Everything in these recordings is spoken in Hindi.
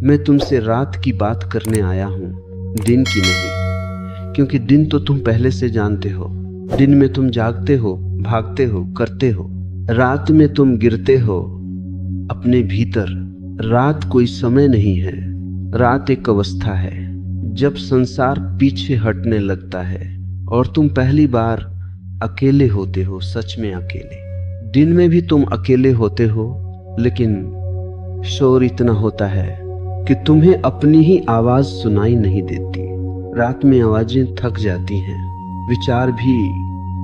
मैं तुमसे रात की बात करने आया हूँ, दिन की नहीं, क्योंकि दिन तो तुम पहले से जानते हो। दिन में तुम जागते हो, भागते हो, करते हो। रात में तुम गिरते हो अपने भीतर। रात कोई समय नहीं है, रात एक अवस्था है जब संसार पीछे हटने लगता है और तुम पहली बार अकेले होते हो, सच में अकेले। दिन में भी तुम अकेले होते हो, लेकिन शोर इतना होता है कि तुम्हें अपनी ही आवाज सुनाई नहीं देती। रात में आवाजें थक जाती हैं, विचार भी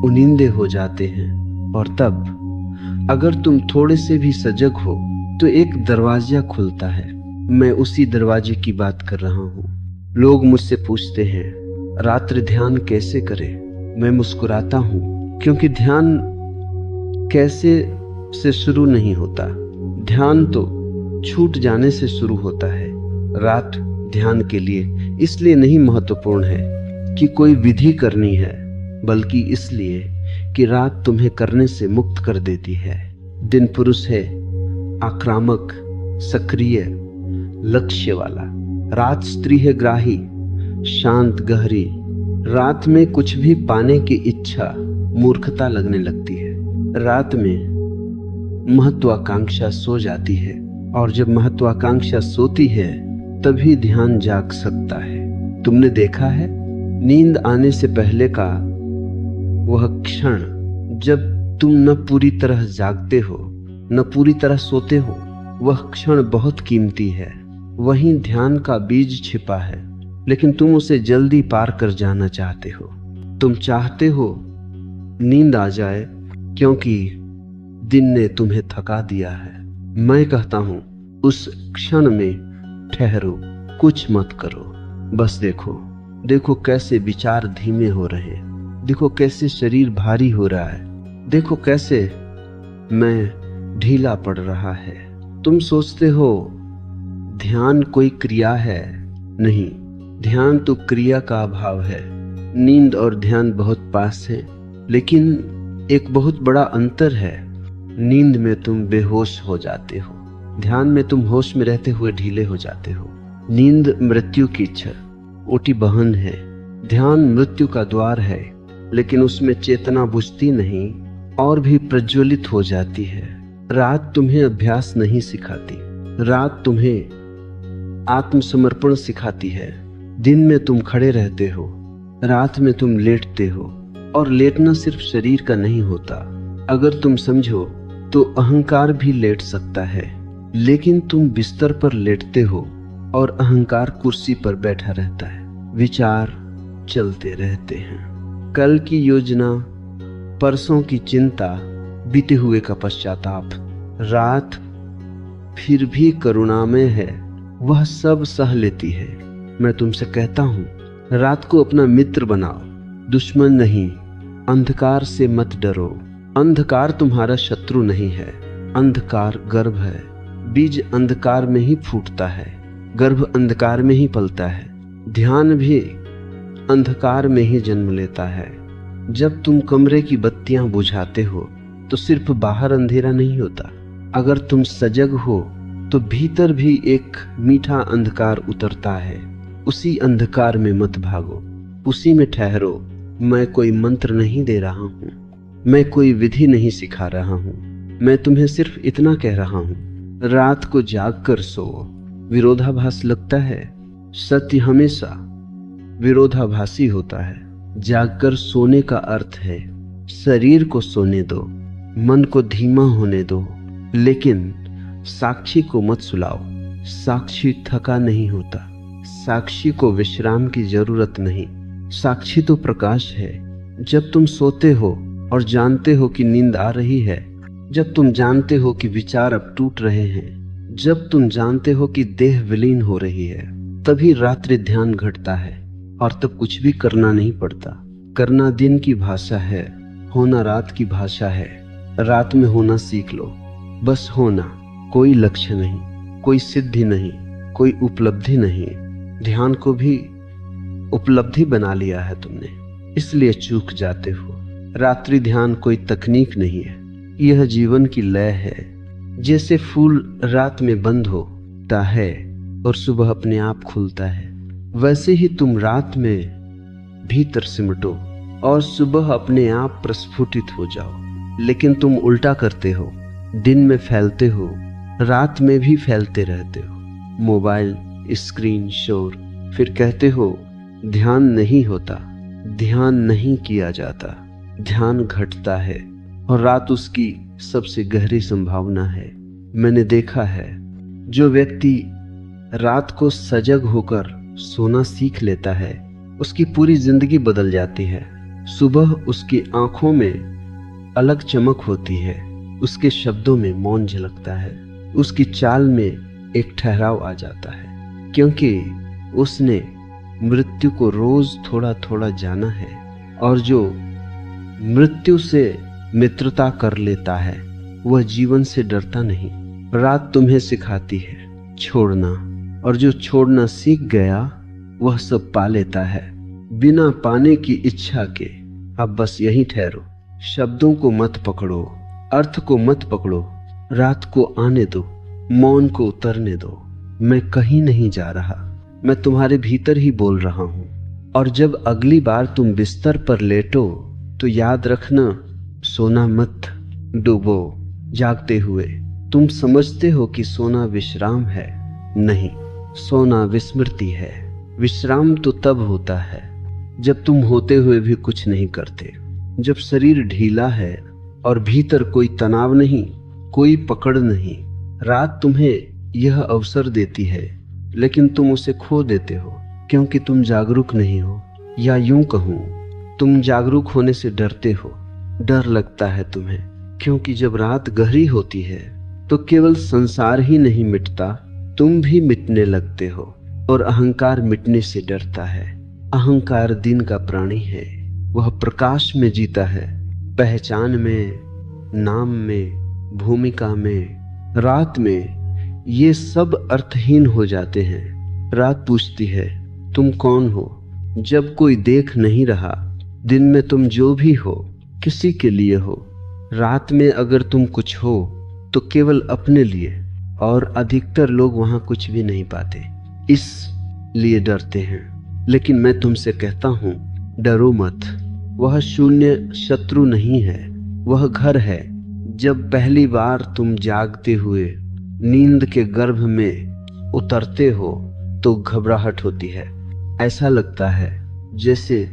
उनिंदे हो जाते हैं, और तब अगर तुम थोड़े से भी सजग हो तो एक दरवाजा खुलता है। मैं उसी दरवाजे की बात कर रहा हूँ। लोग मुझसे पूछते हैं, रात्रि ध्यान कैसे करें? मैं मुस्कुराता हूँ, क्योंकि ध्यान कैसे से शुरू नहीं होता। ध्यान तो छूट जाने से शुरू होता है। रात ध्यान के लिए इसलिए नहीं महत्वपूर्ण है कि कोई विधि करनी है, बल्कि इसलिए कि रात तुम्हें करने से मुक्त कर देती है। दिन पुरुष है, आक्रामक, सक्रिय, लक्ष्य वाला। रात स्त्री है, ग्राही, शांत, गहरी। रात में कुछ भी पाने की इच्छा मूर्खता लगने लगती है। रात में महत्वाकांक्षा सो जाती है, और जब महत्वाकांक्षा सोती है तभी ध्यान जाग सकता है। तुमने देखा है, नींद आने से पहले का वह क्षण जब तुम न पूरी तरह जागते हो न पूरी तरह सोते हो, वह क्षण बहुत कीमती है। वहीं ध्यान का बीज छिपा है, लेकिन तुम उसे जल्दी पार कर जाना चाहते हो। तुम चाहते हो नींद आ जाए, क्योंकि दिन ने तुम्हें थका दिया है। मैं कहता हूं, उस क्षण में ठहरो, कुछ मत करो, बस देखो। देखो कैसे विचार धीमे हो रहे हैं, देखो कैसे शरीर भारी हो रहा है, देखो कैसे मैं ढीला पड़ रहा है। तुम सोचते हो ध्यान कोई क्रिया है, नहीं, ध्यान तो क्रिया का अभाव है। नींद और ध्यान बहुत पास है, लेकिन एक बहुत बड़ा अंतर है। नींद में तुम बेहोश हो जाते हो, ध्यान में तुम होश में रहते हुए ढीले हो जाते हो। नींद मृत्यु की इच्छा ओटी बहन है, ध्यान मृत्यु का द्वार है, लेकिन उसमें चेतना बुझती नहीं और भी प्रज्वलित हो जाती है। रात तुम्हें अभ्यास नहीं सिखाती, रात तुम्हें आत्मसमर्पण सिखाती है। दिन में तुम खड़े रहते हो, रात में तुम लेटते हो, और लेटना सिर्फ शरीर का नहीं होता। अगर तुम समझो तो अहंकार भी लेट सकता है, लेकिन तुम बिस्तर पर लेटते हो और अहंकार कुर्सी पर बैठा रहता है। विचार चलते रहते हैं, कल की योजना, परसों की चिंता, बीते हुए का पश्चाताप। रात फिर भी करुणामय है, वह सब सह लेती है। मैं तुमसे कहता हूँ, रात को अपना मित्र बनाओ, दुश्मन नहीं। अंधकार से मत डरो, अंधकार तुम्हारा शत्रु नहीं है। अंधकार गर्भ है, बीज अंधकार में ही फूटता है, गर्भ अंधकार में ही पलता है। ध्यान भी अंधकार में ही जन्म लेता है। जब तुम कमरे की बत्तियां बुझाते हो तो सिर्फ बाहर अंधेरा नहीं होता, अगर तुम सजग हो तो भीतर भी एक मीठा अंधकार उतरता है। उसी अंधकार में मत भागो, उसी में ठहरो। मैं कोई मंत्र नहीं दे रहा हूँ, मैं कोई विधि नहीं सिखा रहा हूँ, मैं तुम्हें सिर्फ इतना कह रहा हूँ, रात को जाग कर सो। विरोधाभास लगता है, सत्य हमेशा विरोधाभासी होता है। जागकर सोने का अर्थ है शरीर को सोने दो, मन को धीमा होने दो, लेकिन साक्षी को मत सुलाओ। साक्षी थका नहीं होता, साक्षी को विश्राम की जरूरत नहीं। साक्षी तो प्रकाश है। जब तुम सोते हो और जानते हो कि नींद आ रही है, जब तुम जानते हो कि विचार अब टूट रहे हैं, जब तुम जानते हो कि देह विलीन हो रही है, तभी रात्रि ध्यान घटता है, और तब कुछ भी करना नहीं पड़ता। करना दिन की भाषा है, होना रात की भाषा है। रात में होना सीख लो, बस होना। कोई लक्ष्य नहीं, कोई सिद्धि नहीं, कोई उपलब्धि नहीं। ध्यान को भी उपलब्धि बना लिया है तुमने, इसलिए चूक जाते हो। रात्रि ध्यान कोई तकनीक नहीं है, यह जीवन की लय है। जैसे फूल रात में बंद होता है, और सुबह अपने आप खुलता है। वैसे ही तुम रात में भीतर सिमटो और सुबह अपने आप प्रस्फुटित हो जाओ। लेकिन तुम उल्टा करते हो, दिन में फैलते हो, रात में भी फैलते रहते हो। मोबाइल, स्क्रीन, शोर, फिर कहते हो ध्यान नहीं होता, ध्यान नहीं किया जाता, ध्यान घटता है और रात उसकी सबसे गहरी संभावना है। मैंने देखा है, जो व्यक्ति रात को सजग होकर सोना सीख लेता है, उसकी पूरी जिंदगी बदल जाती है। सुबह उसकी आंखों में अलग चमक होती है, उसके शब्दों में मौन झलकता है, उसकी चाल में एक ठहराव आ जाता है, क्योंकि उसने मृत्यु को रोज थोड़ा थोड़ा जाना है। और जो मृत्यु से मित्रता कर लेता है, वह जीवन से डरता नहीं। रात तुम्हें सिखाती है छोड़ना, और जो छोड़ना सीख गया वह सब पा लेता है बिना पाने की इच्छा के। अब बस यहीं ठहरो, शब्दों को मत पकड़ो, अर्थ को मत पकड़ो, रात को आने दो, मौन को उतरने दो। मैं कहीं नहीं जा रहा, मैं तुम्हारे भीतर ही बोल रहा हूं। और जब अगली बार तुम बिस्तर पर लेटो तो याद रखना, सोना मत डूबो जागते हुए। तुम समझते हो कि सोना विश्राम है, नहीं, सोना विस्मृति है। विश्राम तो तब होता है जब तुम होते हुए भी कुछ नहीं करते, जब शरीर ढीला है और भीतर कोई तनाव नहीं, कोई पकड़ नहीं। रात तुम्हें यह अवसर देती है, लेकिन तुम उसे खो देते हो क्योंकि तुम जागरूक नहीं हो, या यूं कहूं, तुम जागरूक होने से डरते हो। डर लगता है तुम्हें क्योंकि जब रात गहरी होती है तो केवल संसार ही नहीं मिटता, तुम भी मिटने लगते हो। और अहंकार मिटने से डरता है। अहंकार दिन का प्राणी है, वह प्रकाश में जीता है, पहचान में, नाम में, भूमिका में। रात में ये सब अर्थहीन हो जाते हैं। रात पूछती है तुम कौन हो, जब कोई देख नहीं रहा। दिन में तुम जो भी हो किसी के लिए हो, रात में अगर तुम कुछ हो तो केवल अपने लिए, और अधिकतर लोग वहां कुछ भी नहीं पाते, इसलिए डरते हैं। लेकिन मैं तुमसे कहता हूं, डरो मत। वह शून्य शत्रु नहीं है, वह घर है। जब पहली बार तुम जागते हुए नींद के गर्भ में उतरते हो तो घबराहट होती है। ऐसा लगता है जैसे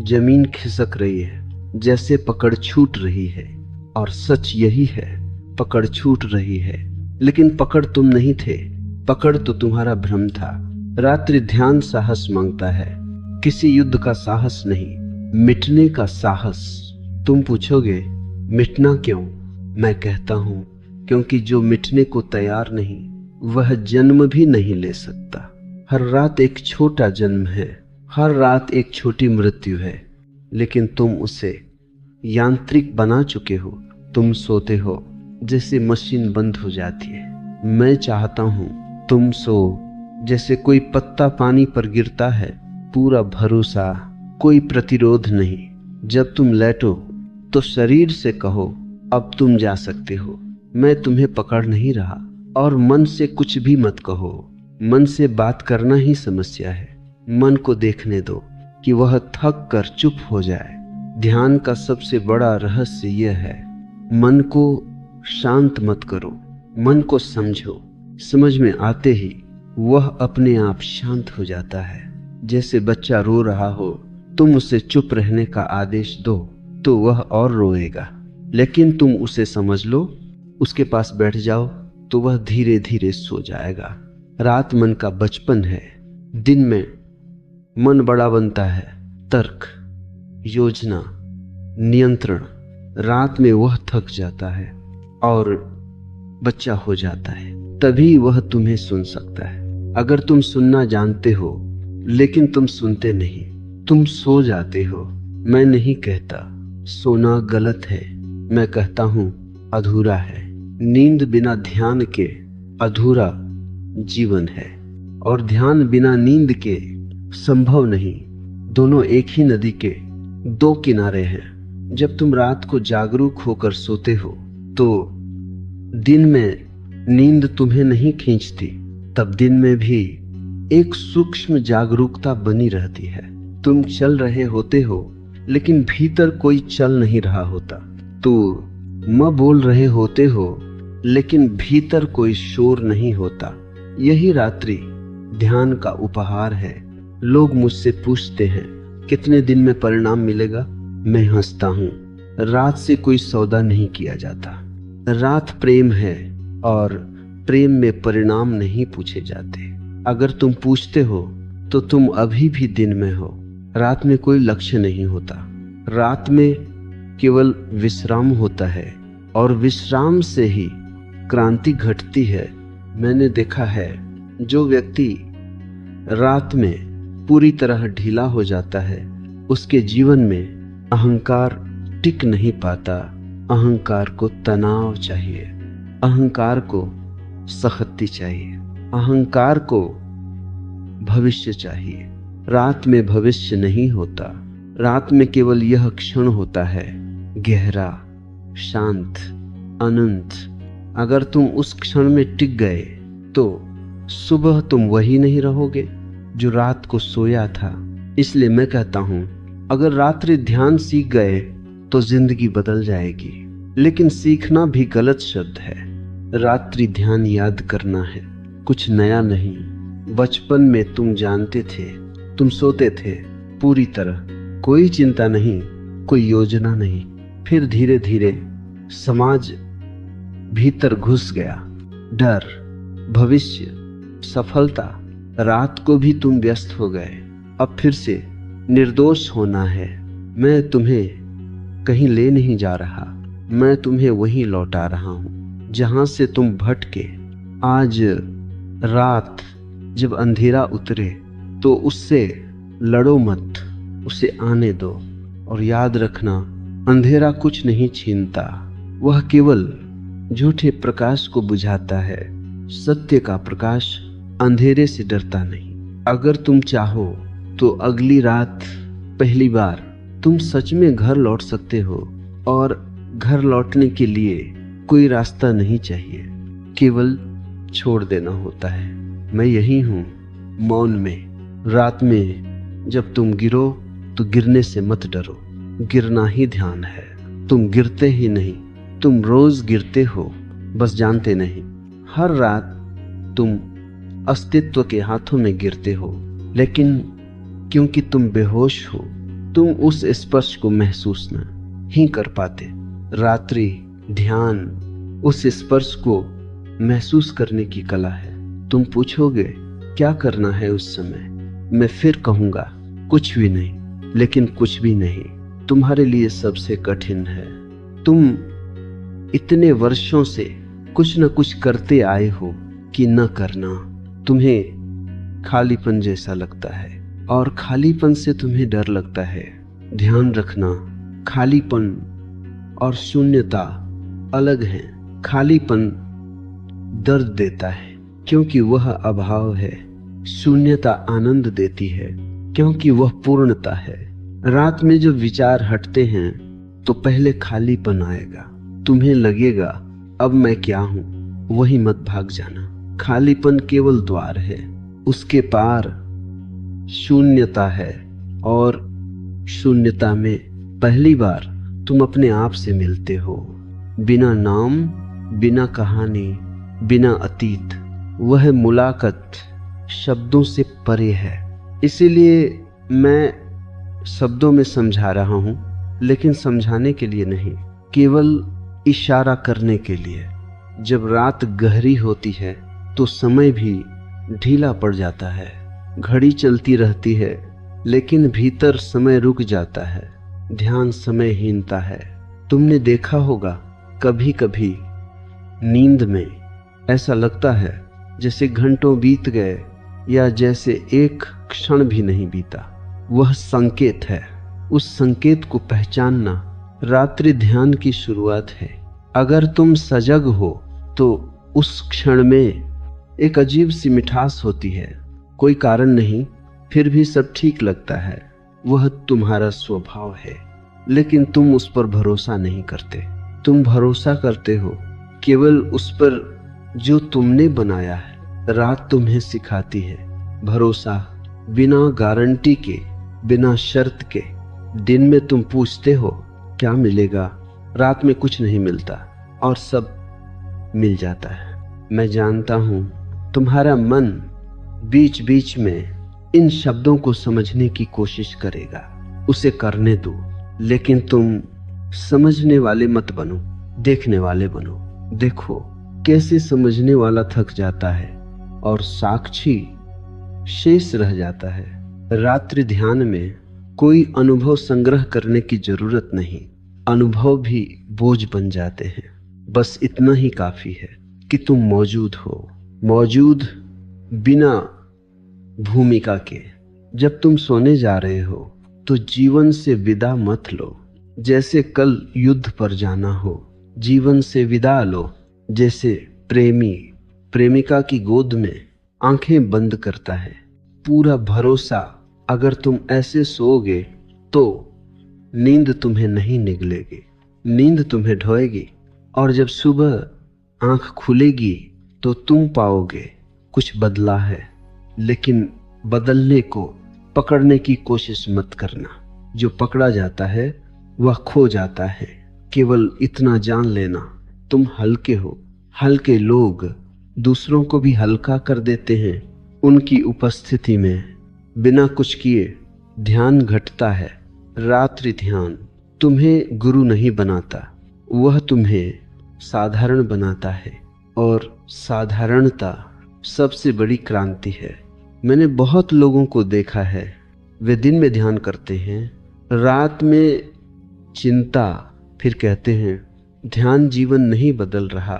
जमीन खिसक रही है, जैसे पकड़ छूट रही है। और सच यही है, पकड़ छूट रही है, लेकिन पकड़ तुम नहीं थे, पकड़ तो तुम्हारा भ्रम था। रात्रि ध्यान साहस मांगता है, किसी युद्ध का साहस नहीं, मिटने का साहस। तुम पूछोगे मिटना क्यों? मैं कहता हूं क्योंकि जो मिटने को तैयार नहीं वह जन्म भी नहीं ले सकता। हर रात एक छोटा जन्म है, हर रात एक छोटी मृत्यु है, लेकिन तुम उसे यांत्रिक बना चुके हो। तुम सोते हो जैसे मशीन बंद हो जाती है। मैं चाहता हूं तुम सो जैसे कोई पत्ता पानी पर गिरता है, पूरा भरोसा, कोई प्रतिरोध नहीं। जब तुम लेटो तो शरीर से कहो अब तुम जा सकते हो, मैं तुम्हें पकड़ नहीं रहा। और मन से कुछ भी मत कहो, मन से बात करना ही समस्या है। मन को देखने दो कि वह थक कर चुप हो जाए। ध्यान का सबसे बड़ा रहस्य यह है, मन को शांत मत करो, मन को समझो। समझ में आते ही वह अपने आप शांत हो जाता है। जैसे बच्चा रो रहा हो, तुम उसे चुप रहने का आदेश दो तो वह और रोएगा, लेकिन तुम उसे समझ लो, उसके पास बैठ जाओ तो वह धीरे धीरे सो जाएगा। रात मन का बचपन है। दिन में मन बड़ा बनता है, तर्क, योजना, नियंत्रण। रात में वह थक जाता है और बच्चा हो जाता है, तभी वह तुम्हें सुन सकता है। अगर तुम सुनना जानते हो लेकिन तुम सुनते नहीं, तुम सो जाते हो। मैं नहीं कहता सोना गलत है, मैं कहता हूं अधूरा है। नींद बिना ध्यान के अधूरा जीवन है, और ध्यान बिना नींद के संभव नहीं। दोनों एक ही नदी के दो किनारे हैं। जब तुम रात को जागरूक होकर सोते हो तो दिन में नींद तुम्हें नहीं खींचती, तब दिन में भी एक सूक्ष्म जागरूकता बनी रहती है। तुम चल रहे होते हो लेकिन भीतर कोई चल नहीं रहा होता। तुम बोल रहे होते हो लेकिन भीतर कोई शोर नहीं होता। यही रात्रि ध्यान का उपहार है। लोग मुझसे पूछते हैं कितने दिन में परिणाम मिलेगा। मैं हंसता हूँ, रात से कोई सौदा नहीं किया जाता। रात प्रेम है और प्रेम में परिणाम नहीं पूछे जाते। अगर तुम पूछते हो तो तुम अभी भी दिन में हो। रात में कोई लक्ष्य नहीं होता। रात में केवल विश्राम होता है और विश्राम से ही क्रांति घटती है। मैंने देखा है जो व्यक्ति रात में पूरी तरह ढीला हो जाता है उसके जीवन में अहंकार टिक नहीं पाता। अहंकार को तनाव चाहिए, अहंकार को सख्ती चाहिए, अहंकार को भविष्य चाहिए। रात में भविष्य नहीं होता। रात में केवल यह क्षण होता है, गहरा, शांत, अनंत। अगर तुम उस क्षण में टिक गए तो सुबह तुम वही नहीं रहोगे जो रात को सोया था। इसलिए मैं कहता हूं, अगर रात्रि ध्यान सीख गए तो जिंदगी बदल जाएगी। लेकिन सीखना भी गलत शब्द है। रात्रि ध्यान याद करना है, कुछ नया नहीं। बचपन में तुम जानते थे, तुम सोते थे पूरी तरह, कोई चिंता नहीं, कोई योजना नहीं। फिर धीरे धीरे समाज भीतर घुस गया। डर, भविष्य, सफलता। रात को भी तुम व्यस्त हो गए। अब फिर से निर्दोष होना है। मैं तुम्हें कहीं ले नहीं जा रहा, मैं तुम्हें वहीं लौटा रहा हूं जहां से तुम भटके। आज रात जब अंधेरा उतरे तो उससे लड़ो मत, उसे आने दो। और याद रखना, अंधेरा कुछ नहीं छीनता, वह केवल झूठे प्रकाश को बुझाता है। सत्य का प्रकाश अंधेरे से डरता नहीं। अगर तुम चाहो तो अगली रात पहली बार तुम सच में घर लौट सकते हो। और घर लौटने के लिए कोई रास्ता नहीं चाहिए, केवल छोड़ देना होता है। मैं यही हूँ, मौन में। रात में जब तुम गिरो तो गिरने से मत डरो, गिरना ही ध्यान है। तुम गिरते ही नहीं, तुम रोज गिरते हो, बस जानते नहीं। हर रात तुम अस्तित्व के हाथों में गिरते हो, लेकिन क्योंकि तुम बेहोश हो, तुम उस स्पर्श को महसूस नहीं कर पाते। रात्रि ध्यान उस स्पर्श को महसूस करने की कला है। तुम पूछोगे क्या करना है उस समय, मैं फिर कहूंगा कुछ भी नहीं। लेकिन कुछ भी नहीं तुम्हारे लिए सबसे कठिन है। तुम इतने वर्षों से कुछ न कुछ करते आए हो कि न करना तुम्हें खालीपन जैसा लगता है, और खालीपन से तुम्हें डर लगता है। ध्यान रखना, खालीपन और शून्यता अलग है। खालीपन दर्द देता है क्योंकि वह अभाव है। शून्यता आनंद देती है क्योंकि वह पूर्णता है। रात में जब विचार हटते हैं तो पहले खालीपन आएगा। तुम्हें लगेगा अब मैं क्या हूं, वही मत भाग जाना। खालीपन केवल द्वार है, उसके पार शून्यता है। और शून्यता में पहली बार तुम अपने आप से मिलते हो, बिना नाम, बिना कहानी, बिना अतीत। वह मुलाकात शब्दों से परे है। इसीलिए मैं शब्दों में समझा रहा हूं, लेकिन समझाने के लिए नहीं, केवल इशारा करने के लिए। जब रात गहरी होती है तो समय भी ढीला पड़ जाता है। घड़ी चलती रहती है लेकिन भीतर समय रुक जाता है। ध्यान समयहीनता है। तुमने देखा होगा कभी कभी नींद में ऐसा लगता है जैसे घंटों बीत गए या जैसे एक क्षण भी नहीं बीता। वह संकेत है। उस संकेत को पहचानना रात्रि ध्यान की शुरुआत है। अगर तुम सजग हो तो उस क्षण में एक अजीब सी मिठास होती है। कोई कारण नहीं, फिर भी सब ठीक लगता है। वह तुम्हारा स्वभाव है, लेकिन तुम उस पर भरोसा नहीं करते। तुम भरोसा करते हो केवल उस पर जो तुमने बनाया है। रात तुम्हें सिखाती है भरोसा, बिना गारंटी के, बिना शर्त के। दिन में तुम पूछते हो क्या मिलेगा, रात में कुछ नहीं मिलता और सब मिल जाता है। मैं जानता हूं तुम्हारा मन बीच बीच में इन शब्दों को समझने की कोशिश करेगा, उसे करने दो, लेकिन तुम समझने वाले मत बनो, देखने वाले बनो। देखो कैसे समझने वाला थक जाता है और साक्षी शेष रह जाता है। रात्रि ध्यान में कोई अनुभव संग्रह करने की जरूरत नहीं, अनुभव भी बोझ बन जाते हैं। बस इतना ही काफी है कि तुम मौजूद हो, मौजूद बिना भूमिका के। जब तुम सोने जा रहे हो तो जीवन से विदा मत लो जैसे कल युद्ध पर जाना हो। जीवन से विदा लो जैसे प्रेमी प्रेमिका की गोद में आंखें बंद करता है। पूरा भरोसा, अगर तुम ऐसे सोओगे तो नींद तुम्हें नहीं निगलेगी, नींद तुम्हें ढोएगी, और जब सुबह आंख खुलेगी तो तुम पाओगे कुछ बदला है। लेकिन बदलने को पकड़ने की कोशिश मत करना, जो पकड़ा जाता है वह खो जाता है। केवल इतना जान लेना, तुम हल्के हो। हल्के लोग दूसरों को भी हल्का कर देते हैं। उनकी उपस्थिति में बिना कुछ किए ध्यान घटता है। रात्रि ध्यान तुम्हें गुरु नहीं बनाता, वह तुम्हें साधारण बनाता है, और साधारणता सबसे बड़ी क्रांति है। मैंने बहुत लोगों को देखा है, वे दिन में ध्यान करते हैं, रात में चिंता, फिर कहते हैं ध्यान जीवन नहीं बदल रहा।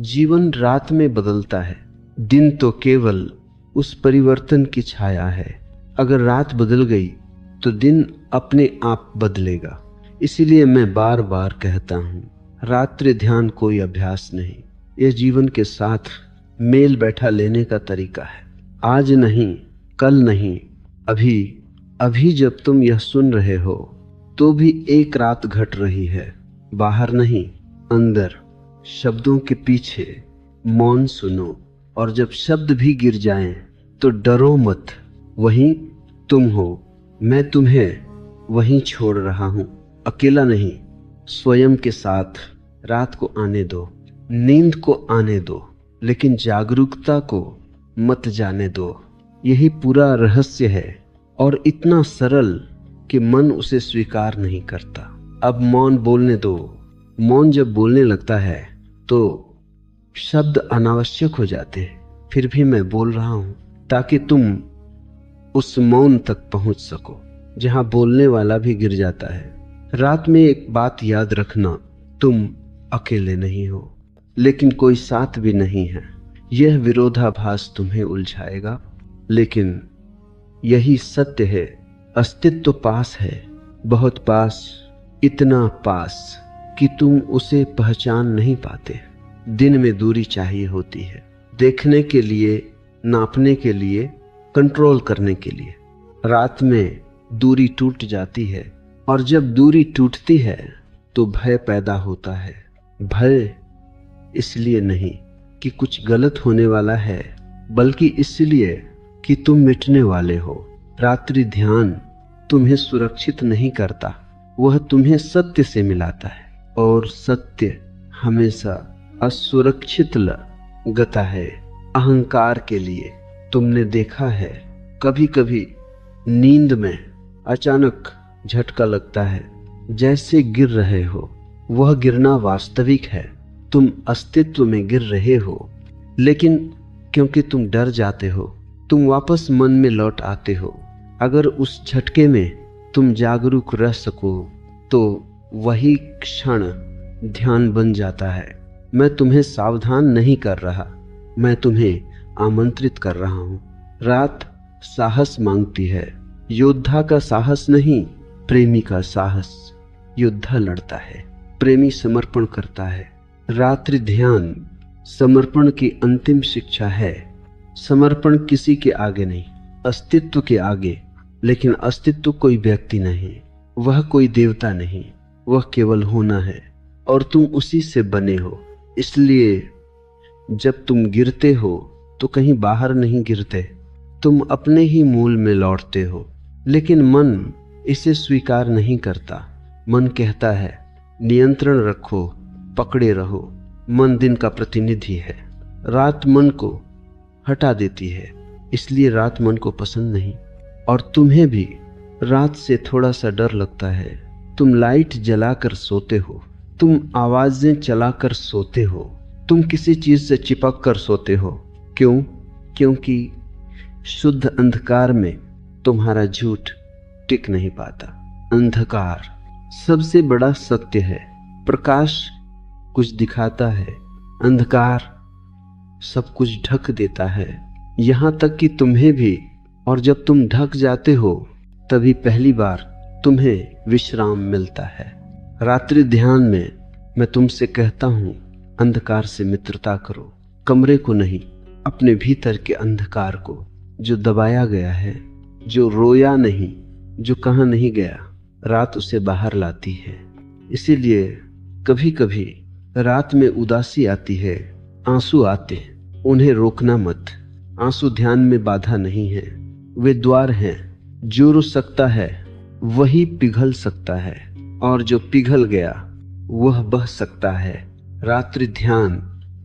जीवन रात में बदलता है, दिन तो केवल उस परिवर्तन की छाया है। अगर रात बदल गई तो दिन अपने आप बदलेगा। इसीलिए मैं बार बार कहता हूँ, रात्रि ध्यान कोई अभ्यास नहीं, यह जीवन के साथ मेल बैठा लेने का तरीका है। आज नहीं, कल नहीं, अभी अभी जब तुम यह सुन रहे हो तो भी एक रात घट रही है। बाहर नहीं, अंदर। शब्दों के पीछे मौन सुनो, और जब शब्द भी गिर जाएं तो डरो मत, वहीं तुम हो। मैं तुम्हें वहीं छोड़ रहा हूं, अकेला नहीं, स्वयं के साथ। रात को आने दो, नींद को आने दो, लेकिन जागरूकता को मत जाने दो। यही पूरा रहस्य है, और इतना सरल कि मन उसे स्वीकार नहीं करता। अब मौन बोलने दो। मौन जब बोलने लगता है तो शब्द अनावश्यक हो जाते हैं। फिर भी मैं बोल रहा हूं ताकि तुम उस मौन तक पहुंच सको जहां बोलने वाला भी गिर जाता है। रात में एक बात याद रखना, तुम अकेले नहीं हो, लेकिन कोई साथ भी नहीं है। यह विरोधाभास तुम्हें उलझाएगा, लेकिन यही सत्य है। अस्तित्व पास है, बहुत पास, इतना पास कि तुम उसे पहचान नहीं पाते। दिन में दूरी चाहिए होती है, देखने के लिए, नापने के लिए, कंट्रोल करने के लिए। रात में दूरी टूट जाती है, और जब दूरी टूटती है तो भय पैदा होता है। भय इसलिए नहीं कि कुछ गलत होने वाला है, बल्कि इसलिए कि तुम मिटने वाले हो। रात्रि ध्यान तुम्हें सुरक्षित नहीं करता, वह तुम्हें सत्य से मिलाता है, और सत्य हमेशा असुरक्षित लगता है अहंकार के लिए। तुमने देखा है, कभी कभी नींद में अचानक झटका लगता है, जैसे गिर रहे हो। वह गिरना वास्तविक है, तुम अस्तित्व में गिर रहे हो, लेकिन क्योंकि तुम डर जाते हो, तुम वापस मन में लौट आते हो। अगर उस झटके में तुम जागरूक रह सको तो वही क्षण ध्यान बन जाता है। मैं तुम्हें सावधान नहीं कर रहा, मैं तुम्हें आमंत्रित कर रहा हूं। रात साहस मांगती है, योद्धा का साहस नहीं, प्रेमी का साहस। योद्धा लड़ता है, प्रेमी समर्पण करता है। रात्रि ध्यान समर्पण की अंतिम शिक्षा है। समर्पण किसी के आगे नहीं, अस्तित्व के आगे। लेकिन अस्तित्व कोई व्यक्ति नहीं, वह कोई देवता नहीं, वह केवल होना है, और तुम उसी से बने हो। इसलिए जब तुम गिरते हो तो कहीं बाहर नहीं गिरते, तुम अपने ही मूल में लौटते हो। लेकिन मन इसे स्वीकार नहीं करता। मन कहता है नियंत्रण रखो, पकड़े रहो। मन दिन का प्रतिनिधि है। रात मन को हटा देती है, इसलिए रात मन को पसंद नहीं। और तुम्हें भी रात से थोड़ा सा डर लगता है। तुम लाइट जलाकर सोते हो, तुम आवाजें चलाकर सोते हो, तुम किसी चीज से चिपक कर सोते हो। क्यों? क्योंकि शुद्ध अंधकार में तुम्हारा झूठ टिक नहीं पाता। अंधकार सबसे बड़ा सत्य है। प्रकाश कुछ दिखाता है, अंधकार सब कुछ ढक देता है, यहां तक कि तुम्हें भी। और जब तुम ढक जाते हो तभी पहली बार तुम्हें विश्राम मिलता है। रात्रि ध्यान में मैं तुमसे कहता हूं, अंधकार से मित्रता करो। कमरे को नहीं, अपने भीतर के अंधकार को, जो दबाया गया है, जो रोया नहीं, जो कहाँ नहीं गया, रात उसे बाहर लाती है। इसीलिए कभी कभी रात में उदासी आती है, आंसू आते हैं, उन्हें रोकना मत। आंसू ध्यान में बाधा नहीं है, वे द्वार हैं। जो रुक सकता है वही पिघल सकता है, और जो पिघल गया वह बह सकता है। रात्रि ध्यान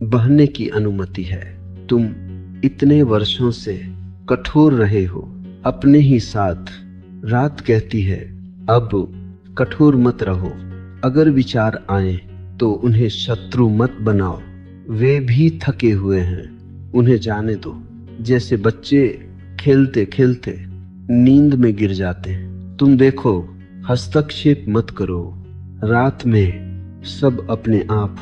बहने की अनुमति है। तुम इतने वर्षों से कठोर रहे हो अपने ही साथ। रात कहती है अब कठोर मत रहो। अगर विचार आए तो उन्हें शत्रु मत बनाओ। वे भी थके हुए हैं, उन्हें जाने दो। जैसे बच्चे खेलते खेलते नींद में गिर जाते हैं। तुम देखो, हस्तक्षेप मत करो। रात में सब अपने आप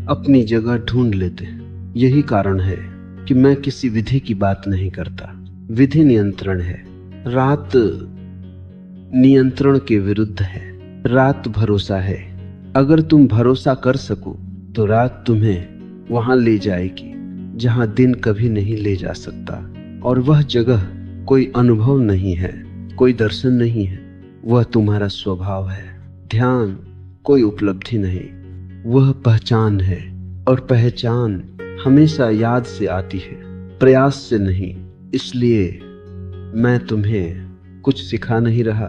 अपनी जगह ढूंढ लेते हैं। यही कारण है कि मैं किसी विधि की बात नहीं करता। विधि नियंत्रण है, रात नियंत्रण के विरुद्ध है। रात भरोसा है। अगर तुम भरोसा कर सको तो रात तुम्हें वहां ले जाएगी जहां दिन कभी नहीं ले जा सकता। और वह जगह कोई अनुभव नहीं है, कोई दर्शन नहीं है, वह तुम्हारा स्वभाव है। ध्यान कोई उपलब्धि नहीं, वह पहचान है। और पहचान हमेशा याद से आती है, प्रयास से नहीं। इसलिए मैं तुम्हें कुछ सिखा नहीं रहा,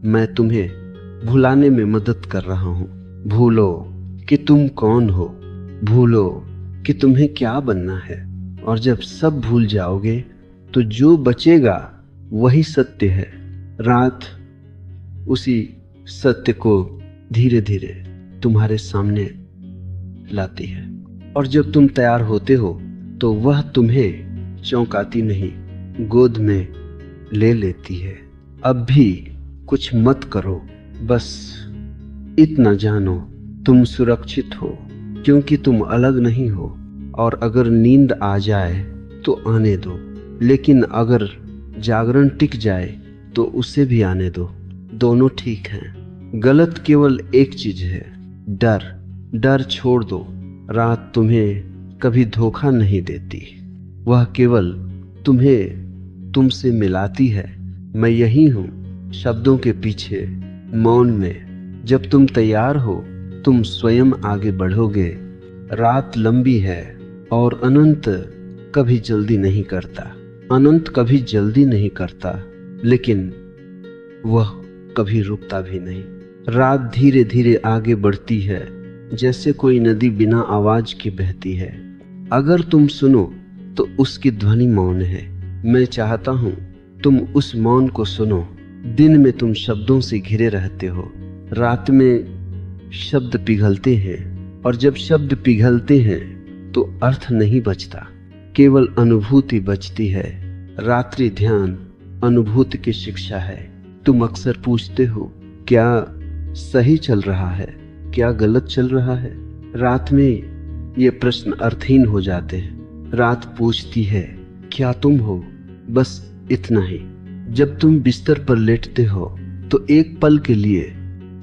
मैं तुम्हें भुलाने में मदद कर रहा हूं। भूलो कि तुम कौन हो, भूलो कि तुम्हें क्या बनना है। और जब सब भूल जाओगे तो जो बचेगा वही सत्य है। रात उसी सत्य को धीरे धीरे तुम्हारे सामने लाती है। और जब तुम तैयार होते हो तो वह तुम्हें चौंकाती नहीं, गोद में ले लेती है। अब भी कुछ मत करो, बस इतना जानो तुम सुरक्षित हो, क्योंकि तुम अलग नहीं हो। और अगर नींद आ जाए तो आने दो, लेकिन अगर जागरण टिक जाए तो उसे भी आने दो। दोनों ठीक हैं। गलत केवल एक चीज है, डर। डर छोड़ दो। रात तुम्हें कभी धोखा नहीं देती, वह केवल तुम्हें तुमसे मिलाती है। मैं यही हूं शब्दों के पीछे, मौन में। जब तुम तैयार हो तुम स्वयं आगे बढ़ोगे। रात लंबी है और अनंत कभी जल्दी नहीं करता। अनंत कभी जल्दी नहीं करता, लेकिन वह कभी रुकता भी नहीं। रात धीरे धीरे आगे बढ़ती है, जैसे कोई नदी बिना आवाज के बहती है। अगर तुम सुनो तो उसकी ध्वनि मौन है। मैं चाहता हूं तुम उस मौन को सुनो। दिन में तुम शब्दों से घिरे रहते हो, रात में शब्द पिघलते हैं। और जब शब्द पिघलते हैं तो अर्थ नहीं बचता, केवल अनुभूति बचती है। रात्रि ध्यान अनुभूति की शिक्षा है। तुम अक्सर पूछते हो क्या सही चल रहा है, क्या गलत चल रहा है। रात में ये प्रश्न अर्थहीन हो जाते हैं। रात पूछती है क्या तुम हो, बस इतना ही। जब तुम बिस्तर पर लेटते हो तो एक पल के लिए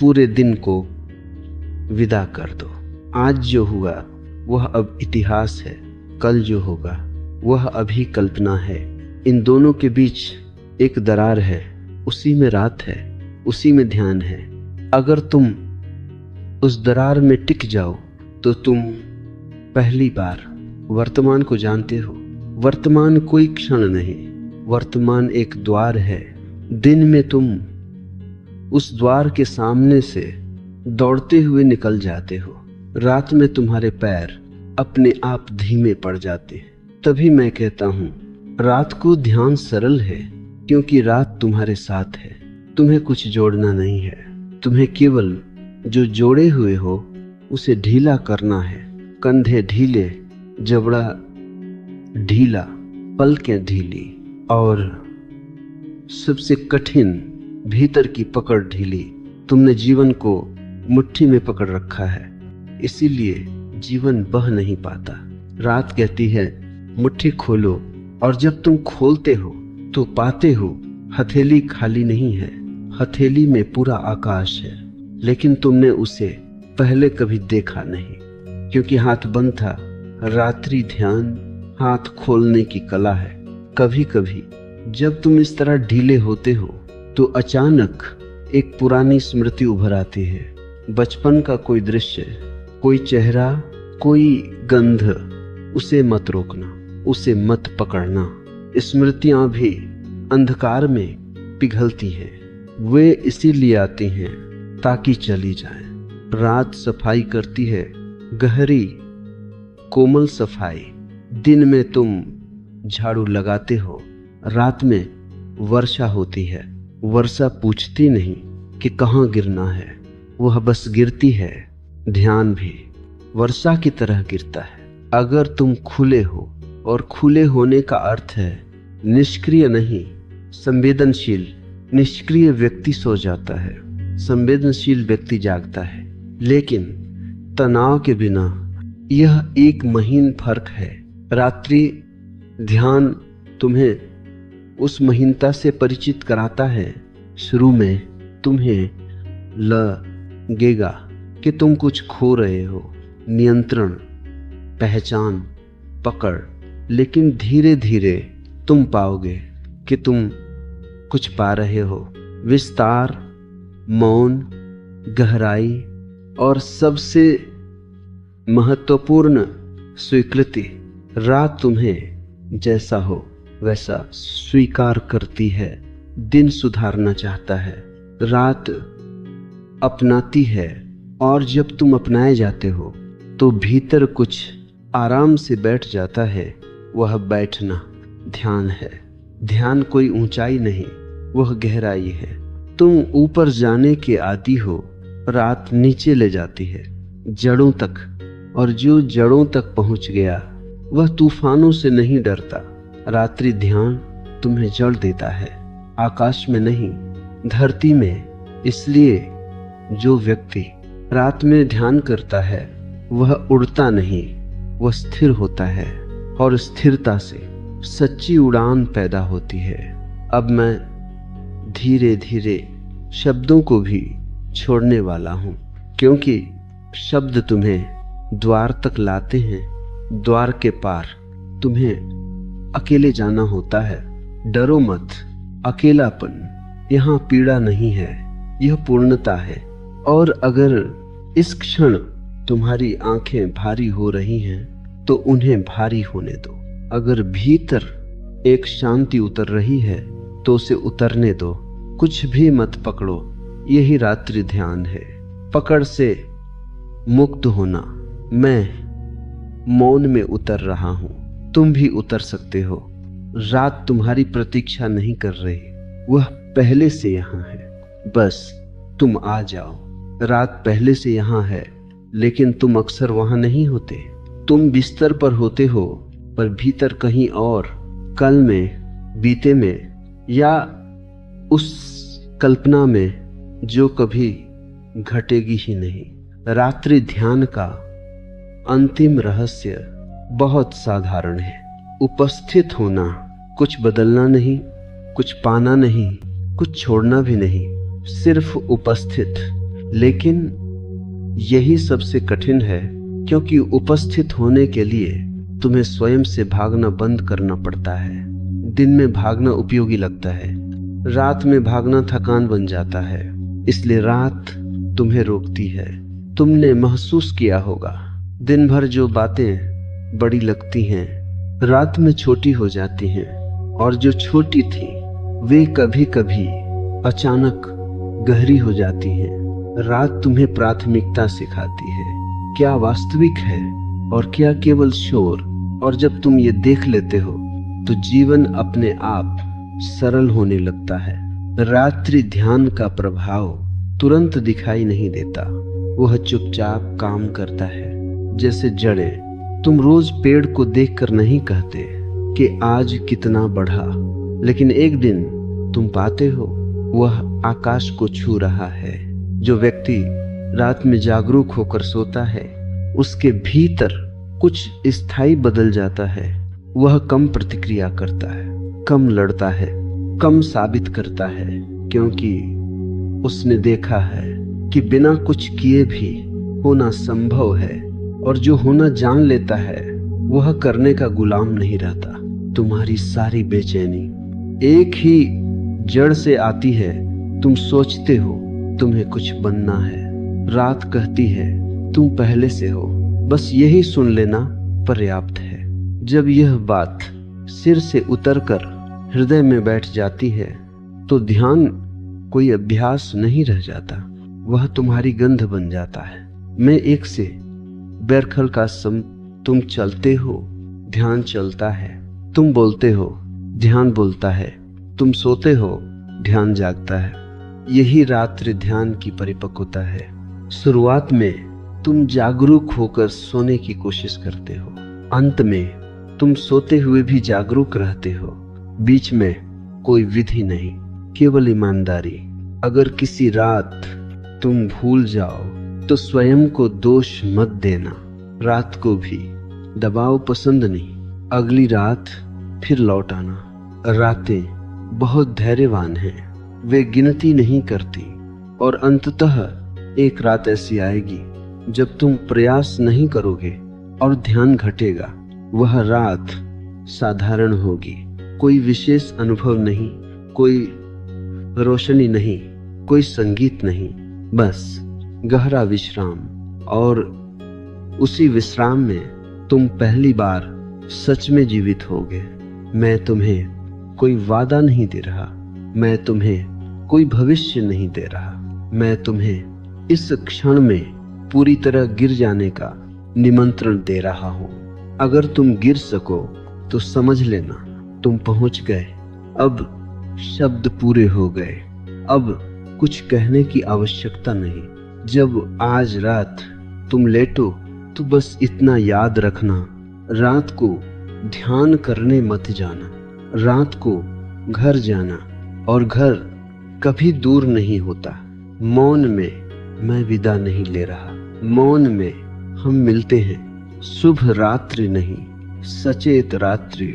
पूरे दिन को विदा कर दो। आज जो हुआ वह अब इतिहास है, कल जो होगा वह अभी कल्पना है। इन दोनों के बीच एक दरार है, उसी में रात है, उसी में ध्यान है। अगर तुम उस दरार में टिक जाओ तो तुम पहली बार वर्तमान को जानते हो। वर्तमान कोई क्षण नहीं, वर्तमान एक द्वार है। दिन में तुम उस द्वार के सामने से दौड़ते हुए निकल जाते हो, रात में तुम्हारे पैर अपने आप धीमे पड़ जाते हैं। तभी मैं कहता हूँ रात को ध्यान सरल है, क्योंकि रात तुम्हारे साथ है। तुम्हें कुछ जोड़ना नहीं है, तुम्हें केवल जो जोड़े हुए हो उसे ढीला करना है। कंधे ढीले, जबड़ा ढीला, पलकें ढीली, और सबसे कठिन भीतर की पकड़ ढीली। तुमने जीवन को मुट्ठी में पकड़ रखा है, इसीलिए जीवन बह नहीं पाता। रात कहती है मुट्ठी खोलो, और जब तुम खोलते हो तो पाते हो हथेली खाली नहीं है, हथेली में पूरा आकाश है। लेकिन तुमने उसे पहले कभी देखा नहीं, क्योंकि हाथ बंद था। रात्रि ध्यान हाथ खोलने की कला है। कभी कभी जब तुम इस तरह ढीले होते हो तो अचानक एक पुरानी स्मृति उभर आती है। बचपन का कोई दृश्य, कोई चेहरा, कोई गंध। उसे मत रोकना, उसे मत पकड़ना। स्मृतियां भी अंधकार में पिघलती हैं, वे इसीलिए आती हैं ताकि चली जाएं। रात सफाई करती है, गहरी कोमल सफाई। दिन में तुम झाड़ू लगाते हो, रात में वर्षा होती है। वर्षा पूछती नहीं कि कहाँ गिरना है, वह बस गिरती है। ध्यान भी वर्षा की तरह गिरता है। अगर तुम खुले हो, और खुले होने का अर्थ है निष्क्रिय नहीं, संवेदनशील। निष्क्रिय व्यक्ति सो जाता है, संवेदनशील व्यक्ति जागता है। लेकिन तनाव के बिना यह एक महीन फर्क है। रात्रि ध्यान तुम्हें उस महीनता से परिचित कराता है। शुरू में तुम्हें लगेगा कि तुम कुछ खो रहे हो, नियंत्रण, पहचान, पकड़। लेकिन धीरे धीरे तुम पाओगे कि तुम कुछ पा रहे हो। विस्तार, मौन, गहराई, और सबसे महत्वपूर्ण स्वीकृति। रात तुम्हें जैसा हो वैसा स्वीकार करती है। दिन सुधारना चाहता है, रात अपनाती है। और जब तुम अपनाए जाते हो तो भीतर कुछ आराम से बैठ जाता है। वह बैठना ध्यान है। ध्यान कोई ऊंचाई नहीं, वह गहराई है। तुम ऊपर जाने के आदी हो, रात नीचे ले जाती है, जड़ों तक। और जो जड़ों तक पहुंच गया वह तूफानों से नहीं डरता। रात्रि ध्यान तुम्हें जड़ देता है, आकाश में नहीं, धरती में। इसलिए जो व्यक्ति रात में ध्यान करता है वह उड़ता नहीं, वह स्थिर होता है। और स्थिरता से सच्ची उड़ान पैदा होती है। अब मैं धीरे धीरे शब्दों को भी छोड़ने वाला हूँ, क्योंकि शब्द तुम्हें द्वार तक लाते हैं। द्वार के पार तुम्हें अकेले जाना होता है। डरो मत, अकेलापन यहाँ पीड़ा नहीं है, यह पूर्णता है। और अगर इस क्षण तुम्हारी आंखें भारी हो रही हैं तो उन्हें भारी होने दो। अगर भीतर एक शांति उतर रही है तो उसे उतरने दो। कुछ भी मत पकड़ो, यही रात्रि ध्यान है। पकड़ से मुक्त होना। मैं मौन में उतर रहा हूं, तुम भी उतर सकते हो। रात तुम्हारी प्रतीक्षा नहीं कर रही, वह पहले से यहाँ है, बस तुम आ जाओ। रात पहले से यहाँ है, लेकिन तुम अक्सर वहां नहीं होते। तुम बिस्तर पर होते हो, पर भीतर कहीं और, कल में, बीते में, या उस कल्पना में जो कभी घटेगी ही नहीं। रात्रि ध्यान का अंतिम रहस्य बहुत साधारण है। उपस्थित होना, कुछ बदलना नहीं, कुछ पाना नहीं, कुछ छोड़ना भी नहीं, सिर्फ उपस्थित। लेकिन यही सबसे कठिन है, क्योंकि उपस्थित होने के लिए तुम्हें स्वयं से भागना बंद करना पड़ता है। दिन में भागना उपयोगी लगता है, रात में भागना थकान बन जाता है। इसलिए रात तुम्हें रोकती है। तुमने महसूस किया होगा, दिन भर जो बातें बड़ी लगती हैं, रात में छोटी हो जाती हैं, और जो छोटी थी वे कभी कभी अचानक गहरी हो जाती हैं। रात तुम्हें प्राथमिकता सिखाती है, क्या वास्तविक है और क्या केवल शोर। और जब तुम ये देख लेते हो तो जीवन अपने आप सरल होने लगता है। रात्रि ध्यान का प्रभाव तुरंत दिखाई नहीं देता, वह चुपचाप काम करता है जैसे जड़ें। तुम रोज पेड़ को देखकर नहीं कहते कि आज कितना बढ़ा, लेकिन एक दिन तुम पाते हो वह आकाश को छू रहा है। जो व्यक्ति रात में जागरूक होकर सोता है उसके भीतर कुछ स्थायी बदल जाता है। वह कम प्रतिक्रिया करता है, कम लड़ता है, कम साबित करता है, क्योंकि उसने देखा है कि बिना कुछ किए भी होना संभव है। और जो होना जान लेता है वह करने का गुलाम नहीं रहता। तुम्हारी सारी बेचैनी एक ही जड़ से आती है। तुम सोचते हो तुम्हें कुछ बनना है, रात कहती है तुम पहले से हो, बस यही सुन लेना पर्याप्त है। जब यह बात सिर से उतरकर हृदय में बैठ जाती है तो ध्यान कोई अभ्यास नहीं रह जाता, वह तुम्हारी गंध बन जाता है। मैं एक से बैरखल का सम तुम चलते हो, ध्यान चलता है। तुम बोलते हो, ध्यान बोलता है। तुम सोते हो, ध्यान जागता है। यही रात्रि ध्यान की परिपक्वता है। शुरुआत में तुम जागरूक होकर सोने की कोशिश करते हो, अंत में तुम सोते हुए भी जागरूक रहते हो। बीच में कोई विधि नहीं, केवल ईमानदारी। अगर किसी रात तुम भूल जाओ तो स्वयं को दोष मत देना। रात को भी दबाव पसंद नहीं, अगली रात फिर लौट आना। रातें बहुत धैर्यवान हैं, वे गिनती नहीं करती, और अंततः एक रात ऐसी आएगी जब तुम प्रयास नहीं करोगे और ध्यान घटेगा। वह रात साधारण होगी, कोई विशेष अनुभव नहीं, कोई रोशनी नहीं, कोई संगीत नहीं, बस गहरा विश्राम। और उसी विश्राम में तुम पहली बार सच में जीवित होगे। मैं तुम्हें कोई वादा नहीं दे रहा, मैं तुम्हें कोई भविष्य नहीं दे रहा, मैं तुम्हें इस क्षण में पूरी तरह गिर जाने का निमंत्रण दे रहा हूं। अगर तुम गिर सको तो समझ लेना तुम पहुंच गए। अब शब्द पूरे हो गए, अब कुछ कहने की आवश्यकता नहीं। जब आज रात तुम लेटो तो बस इतना याद रखना, रात को ध्यान करने मत जाना। रात को घर जाना, और घर कभी दूर नहीं होता। मौन में मैं विदा नहीं ले रहा, मौन में हम मिलते हैं। शुभ रात्रि नहीं, सचेत रात्रि।